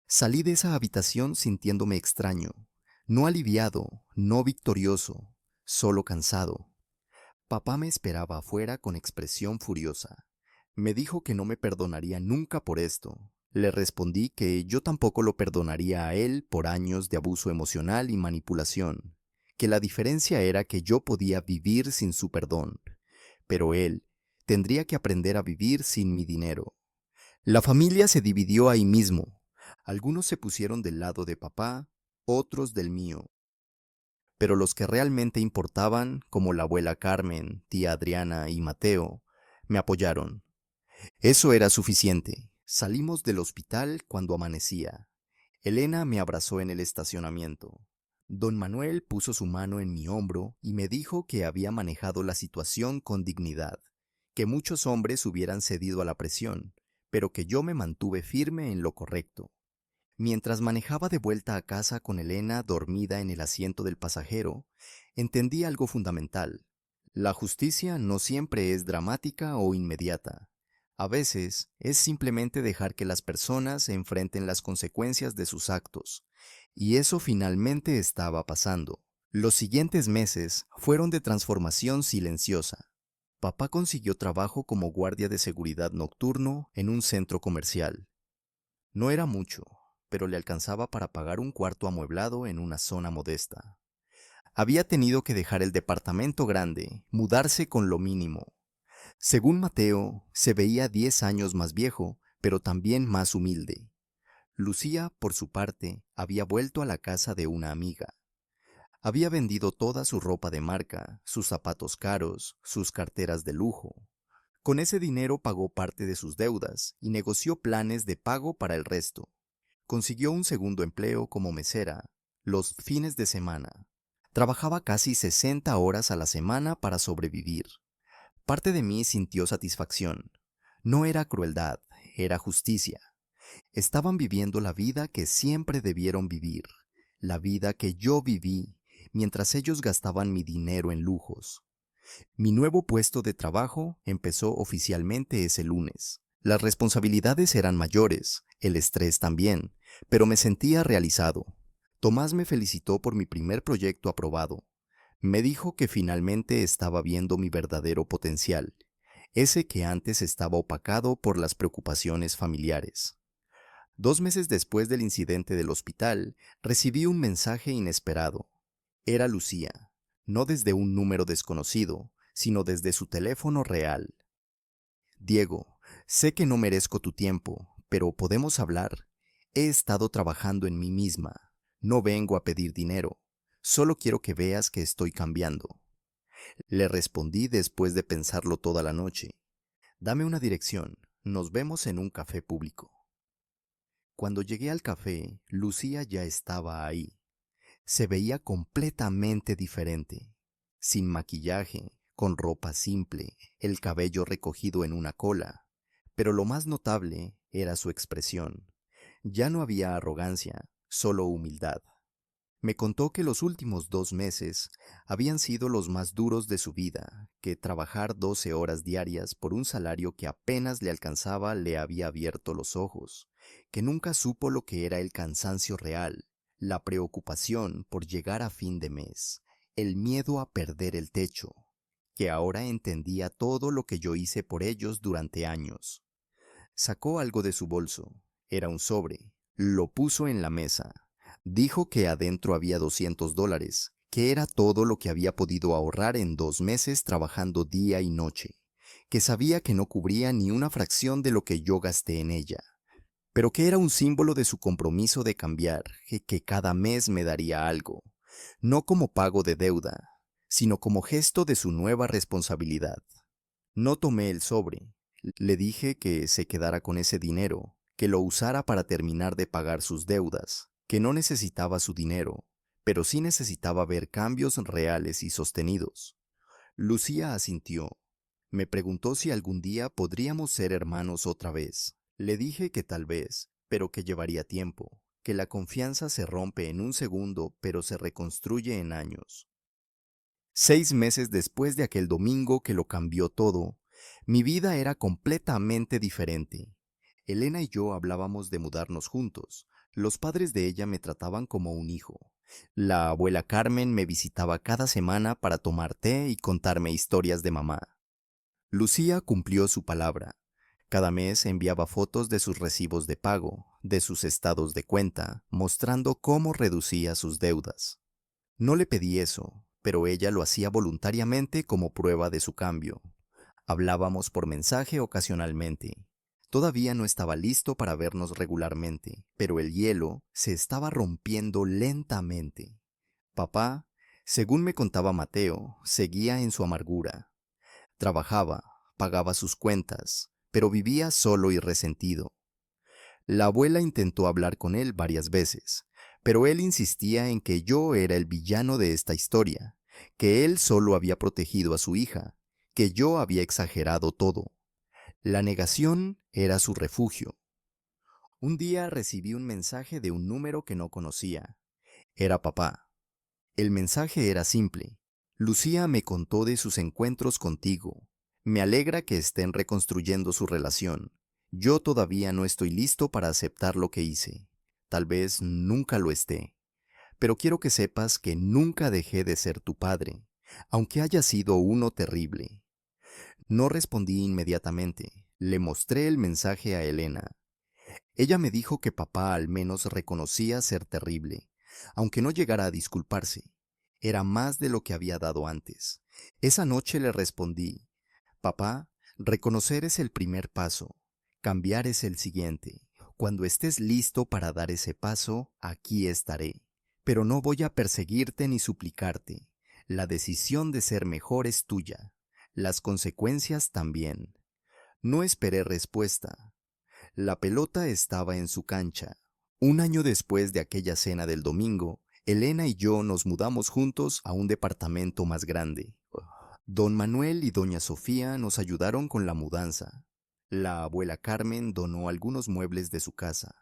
Salí de esa habitación sintiéndome extraño, no aliviado, no victorioso, solo cansado. Papá me esperaba afuera con expresión furiosa. Me dijo que no me perdonaría nunca por esto. Le respondí que yo tampoco lo perdonaría a él por años de abuso emocional y manipulación, que la diferencia era que yo podía vivir sin su perdón, pero él tendría que aprender a vivir sin mi dinero. La familia se dividió ahí mismo. Algunos se pusieron del lado de papá, otros del mío. Pero los que realmente importaban, como la abuela Carmen, tía Adriana y Mateo, me apoyaron. Eso era suficiente. Salimos del hospital cuando amanecía. Elena me abrazó en el estacionamiento. Don Manuel puso su mano en mi hombro y me dijo que había manejado la situación con dignidad, que muchos hombres hubieran cedido a la presión, pero que yo me mantuve firme en lo correcto. Mientras manejaba de vuelta a casa con Elena dormida en el asiento del pasajero, entendí algo fundamental. La justicia no siempre es dramática o inmediata. A veces es simplemente dejar que las personas enfrenten las consecuencias de sus actos. Y eso finalmente estaba pasando. Los siguientes meses fueron de transformación silenciosa. Papá consiguió trabajo como guardia de seguridad nocturno en un centro comercial. No era mucho, pero le alcanzaba para pagar un cuarto amueblado en una zona modesta. Había tenido que dejar el departamento grande, mudarse con lo mínimo. Según Mateo, se veía 10 años más viejo, pero también más humilde. Lucía, por su parte, había vuelto a la casa de una amiga. Había vendido toda su ropa de marca, sus zapatos caros, sus carteras de lujo. Con ese dinero pagó parte de sus deudas y negoció planes de pago para el resto. Consiguió un segundo empleo como mesera, los fines de semana. Trabajaba casi 60 horas a la semana para sobrevivir. Parte de mí sintió satisfacción. No era crueldad, era justicia. Estaban viviendo la vida que siempre debieron vivir, la vida que yo viví, mientras ellos gastaban mi dinero en lujos. Mi nuevo puesto de trabajo empezó oficialmente ese lunes. Las responsabilidades eran mayores, el estrés también, pero me sentía realizado. Tomás me felicitó por mi primer proyecto aprobado. Me dijo que finalmente estaba viendo mi verdadero potencial, ese que antes estaba opacado por las preocupaciones familiares. 2 meses después del incidente del hospital, recibí un mensaje inesperado. Era Lucía, no desde un número desconocido, sino desde su teléfono real. Diego, sé que no merezco tu tiempo, pero ¿podemos hablar? He estado trabajando en mí misma. No vengo a pedir dinero. Solo quiero que veas que estoy cambiando. Le respondí después de pensarlo toda la noche. Dame una dirección. Nos vemos en un café público. Cuando llegué al café, Lucía ya estaba ahí. Se veía completamente diferente. Sin maquillaje, con ropa simple, el cabello recogido en una cola. Pero lo más notable era su expresión. Ya no había arrogancia, solo humildad. Me contó que los últimos 2 meses habían sido los más duros de su vida, que trabajar 12 horas diarias por un salario que apenas le alcanzaba le había abierto los ojos, que nunca supo lo que era el cansancio real, la preocupación por llegar a fin de mes, el miedo a perder el techo, que ahora entendía todo lo que yo hice por ellos durante años. Sacó algo de su bolso, era un sobre, lo puso en la mesa. Dijo que adentro había $200, que era todo lo que había podido ahorrar en 2 meses trabajando día y noche, que sabía que no cubría ni una fracción de lo que yo gasté en ella, pero que era un símbolo de su compromiso de cambiar, que cada mes me daría algo, no como pago de deuda, sino como gesto de su nueva responsabilidad. No tomé el sobre. Le dije que se quedara con ese dinero, que lo usara para terminar de pagar sus deudas, que no necesitaba su dinero, pero sí necesitaba ver cambios reales y sostenidos. Lucía asintió. Me preguntó si algún día podríamos ser hermanos otra vez. Le dije que tal vez, pero que llevaría tiempo, que la confianza se rompe en un segundo, pero se reconstruye en años. 6 meses después de aquel domingo que lo cambió todo, mi vida era completamente diferente. Elena y yo hablábamos de mudarnos juntos. Los padres de ella me trataban como un hijo. La abuela Carmen me visitaba cada semana para tomar té y contarme historias de mamá. Lucía cumplió su palabra. Cada mes enviaba fotos de sus recibos de pago, de sus estados de cuenta, mostrando cómo reducía sus deudas. No le pedí eso, pero ella lo hacía voluntariamente como prueba de su cambio. Hablábamos por mensaje ocasionalmente. Todavía no estaba listo para vernos regularmente, pero el hielo se estaba rompiendo lentamente. Papá, según me contaba Mateo, seguía en su amargura. Trabajaba, pagaba sus cuentas, pero vivía solo y resentido. La abuela intentó hablar con él varias veces, pero él insistía en que yo era el villano de esta historia, que él solo había protegido a su hija, que yo había exagerado todo. La negación era su refugio. Un día recibí un mensaje de un número que no conocía. Era papá. El mensaje era simple. Lucía me contó de sus encuentros contigo. Me alegra que estén reconstruyendo su relación. Yo todavía no estoy listo para aceptar lo que hice. Tal vez nunca lo esté. Pero quiero que sepas que nunca dejé de ser tu padre, aunque haya sido uno terrible. No respondí inmediatamente. Le mostré el mensaje a Elena. Ella me dijo que papá al menos reconocía ser terrible, aunque no llegara a disculparse. Era más de lo que había dado antes. Esa noche le respondí, papá, reconocer es el primer paso, cambiar es el siguiente. Cuando estés listo para dar ese paso, aquí estaré. Pero no voy a perseguirte ni suplicarte. La decisión de ser mejor es tuya. Las consecuencias también. No esperé respuesta. La pelota estaba en su cancha. Un año después de aquella cena del domingo, Elena y yo nos mudamos juntos a un departamento más grande. Don Manuel y doña Sofía nos ayudaron con la mudanza. La abuela Carmen donó algunos muebles de su casa.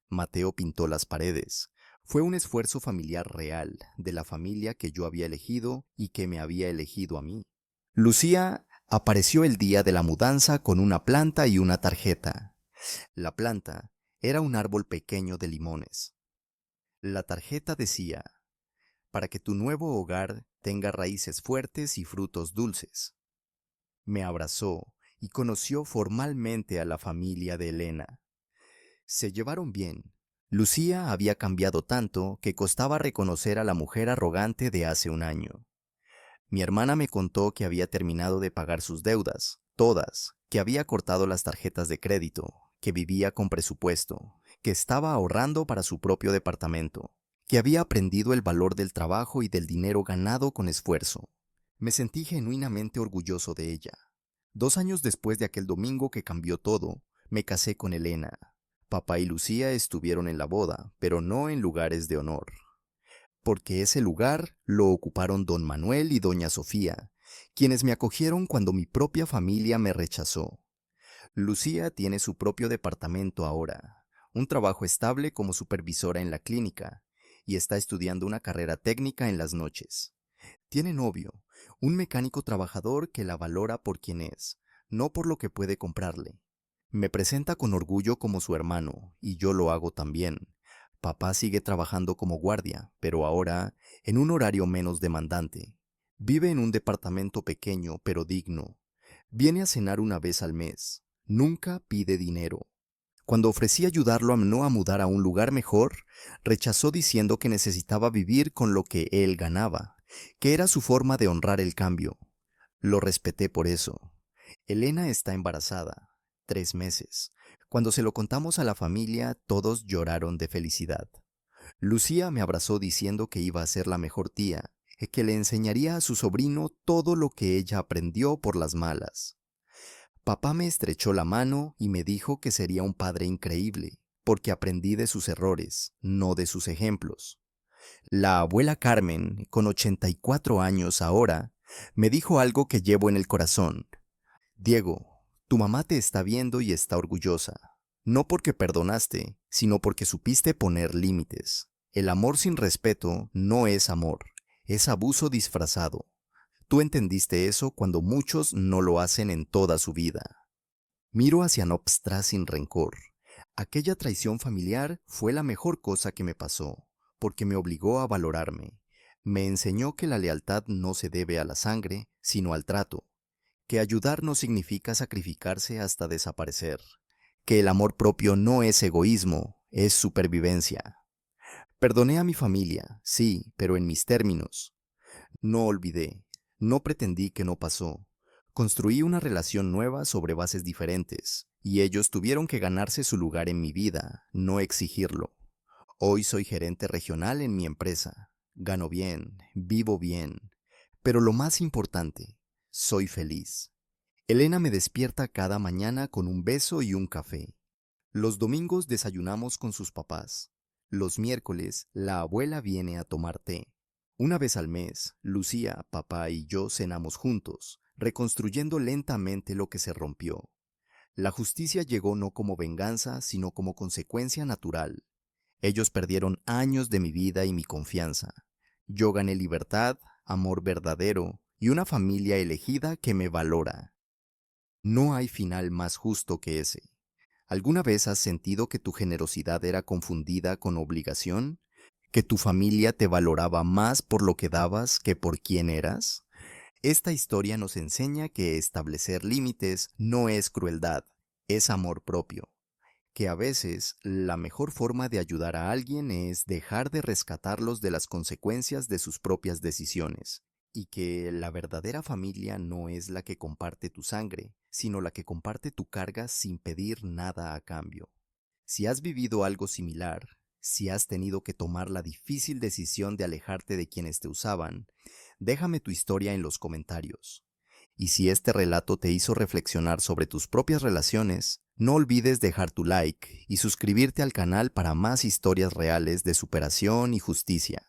Mateo pintó las paredes. Fue un esfuerzo familiar real, de la familia que yo había elegido y que me había elegido a mí. Lucía apareció el día de la mudanza con una planta y una tarjeta. La planta era un árbol pequeño de limones. La tarjeta decía, para que tu nuevo hogar tenga raíces fuertes y frutos dulces. Me abrazó y conoció formalmente a la familia de Elena. Se llevaron bien. Lucía había cambiado tanto que costaba reconocer a la mujer arrogante de hace un año. Mi hermana me contó que había terminado de pagar sus deudas, todas, que había cortado las tarjetas de crédito, que vivía con presupuesto, que estaba ahorrando para su propio departamento, que había aprendido el valor del trabajo y del dinero ganado con esfuerzo. Me sentí genuinamente orgulloso de ella. 2 años después de aquel domingo que cambió todo, me casé con Elena. Papá y Lucía estuvieron en la boda, pero no en lugares de honor, porque ese lugar lo ocuparon don Manuel y doña Sofía, quienes me acogieron cuando mi propia familia me rechazó. Lucía tiene su propio departamento ahora, un trabajo estable como supervisora en la clínica, y está estudiando una carrera técnica en las noches. Tiene novio, un mecánico trabajador que la valora por quien es, no por lo que puede comprarle. Me presenta con orgullo como su hermano, y yo lo hago también. Papá sigue trabajando como guardia, pero ahora en un horario menos demandante. Vive en un departamento pequeño pero digno. Viene a cenar una vez al mes. Nunca pide dinero. Cuando ofrecí ayudarlo a no mudar a un lugar mejor, rechazó diciendo que necesitaba vivir con lo que él ganaba, que era su forma de honrar el cambio. Lo respeté por eso. Elena está embarazada, 3 meses. Cuando se lo contamos a la familia, todos lloraron de felicidad. Lucía me abrazó diciendo que iba a ser la mejor tía, que le enseñaría a su sobrino todo lo que ella aprendió por las malas. Papá me estrechó la mano y me dijo que sería un padre increíble, porque aprendí de sus errores, no de sus ejemplos. La abuela Carmen, con 84 años ahora, me dijo algo que llevo en el corazón. Diego, tu mamá te está viendo y está orgullosa. No porque perdonaste, sino porque supiste poner límites. El amor sin respeto no es amor, es abuso disfrazado. Tú entendiste eso cuando muchos no lo hacen en toda su vida. Miro hacia Nopstra sin rencor. Aquella traición familiar fue la mejor cosa que me pasó, porque me obligó a valorarme. Me enseñó que la lealtad no se debe a la sangre, sino al trato, que ayudar no significa sacrificarse hasta desaparecer, que el amor propio no es egoísmo, es supervivencia. Perdoné a mi familia, sí, pero en mis términos. No olvidé, no pretendí que no pasó. Construí una relación nueva sobre bases diferentes, y ellos tuvieron que ganarse su lugar en mi vida, no exigirlo. Hoy soy gerente regional en mi empresa. Gano bien, vivo bien, pero lo más importante, soy feliz. Elena me despierta cada mañana con un beso y un café. Los domingos desayunamos con sus papás. Los miércoles, la abuela viene a tomar té. Una vez al mes, Lucía, papá y yo cenamos juntos, reconstruyendo lentamente lo que se rompió. La justicia llegó no como venganza, sino como consecuencia natural. Ellos perdieron años de mi vida y mi confianza. Yo gané libertad, amor verdadero y una familia elegida que me valora. No hay final más justo que ese. ¿Alguna vez has sentido que tu generosidad era confundida con obligación? ¿Que tu familia te valoraba más por lo que dabas que por quién eras? Esta historia nos enseña que establecer límites no es crueldad, es amor propio. Que a veces la mejor forma de ayudar a alguien es dejar de rescatarlos de las consecuencias de sus propias decisiones, y que la verdadera familia no es la que comparte tu sangre, sino la que comparte tu carga sin pedir nada a cambio. Si has vivido algo similar, si has tenido que tomar la difícil decisión de alejarte de quienes te usaban, déjame tu historia en los comentarios. Y si este relato te hizo reflexionar sobre tus propias relaciones, no olvides dejar tu like y suscribirte al canal para más historias reales de superación y justicia.